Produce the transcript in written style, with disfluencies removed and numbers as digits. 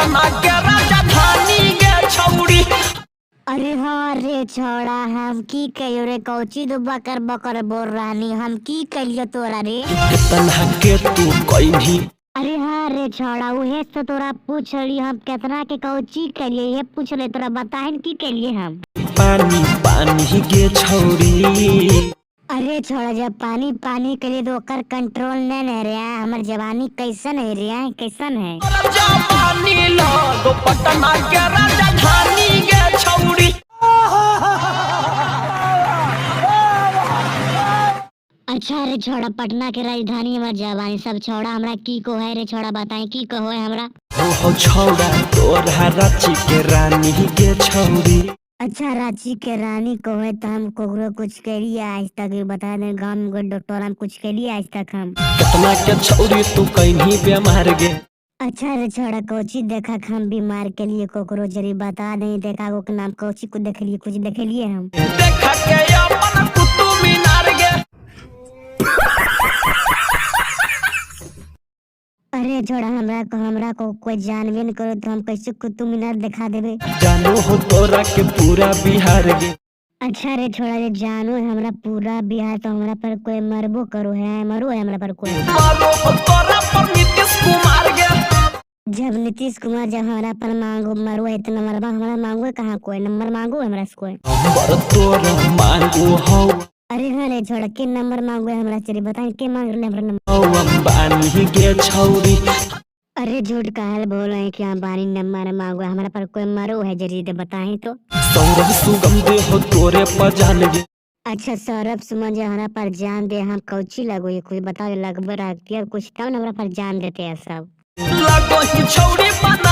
पटना के राजधानी गे छौड़ी। अरे हाँ रे छोड़ा, हम की कहियो रे, कौची दो बकर बकर बोल रहानी, हम की कहियो तोरा रे। कितना के तू कहीं। अरे हाँ रे छोड़ा, उहे तो तोरा पूछ रही हम, कितना के कौची करिए ये पूछ ले, तोरा बताइन की करिए हम। पानी पानी गे छौड़ी। अरे छोड़ा, जब पानी पानी करिए तो ओकर कंट्रोल नहीं रह रहा, हमर जवानी कैसन है रे, कैसन है। जवानी लगो पटना के राजधानी गे छौड़ी। अच्छा रे छोड़ा, पटना के राजधानी हमार जवानी, सब छोड़ा हमरा की को है रे छोड़ा, बताएं की कहो है हमरा। हो छौड़ा तोरा रांची के रानी गे छौड़ी। अच्छा रांची के रानी को है तो हम कोकरो कुछ करिए आज तक, बता दे गाँव में डॉक्टर हम कुछ करिए आज तक हम। कितना के छौड़ी तू कहीं बीमार गे। अच्छा रे छोड़ा, कोची देखा हम बीमार के लिए कोकरो जरी बता दें, देखा को नाम कोची को देख लिए, कुछ देख लिए हम। देखा के अपन कुतुब मीनार गे। अरे छोड़ा, हमरा को कोई जानबे न करो तो हम कैसे कुतुब मीनार दिखा देबे। जानो हो तोरा के पूरा बिहार गे। अच्छा रे छोड़ा, ये जानो है हमरा पूरा बिहार, तो हमरा पर कोई मरबो करो है, मरो है हमरा पर कोई। मारो हो तोरा पर नीतीश कुमार गे। जब नीतीश कुमार जब हमारा पर मांगो मरो है तो नंबर हमारा मांगो कहाँ, कोई नंबर मांगो हमरा से कोई। नंबर तोरा मांगो हो। अरे हाँ रे छोड़ा, के नंबर मांगो है हमरा से बताएं, के मांग रहे हमरा नंबर। अंबानी गे छौड़ी। अरे झूठ काहे बोल रहे हैं कि अंबानी नंबर मांगो, हमारा पर कोई मरो है जरी दे बताएं तो। सौरभ सुगम दे हो तोरे पर जान गे। अच्छा सौरभ सुमन जी हमारा पर जान दे, हम कौची लगो ये कुछ बताओ, लगभग कुछ तब हमरा पर जान देते हैं सब। लगो ही छौड़ी बना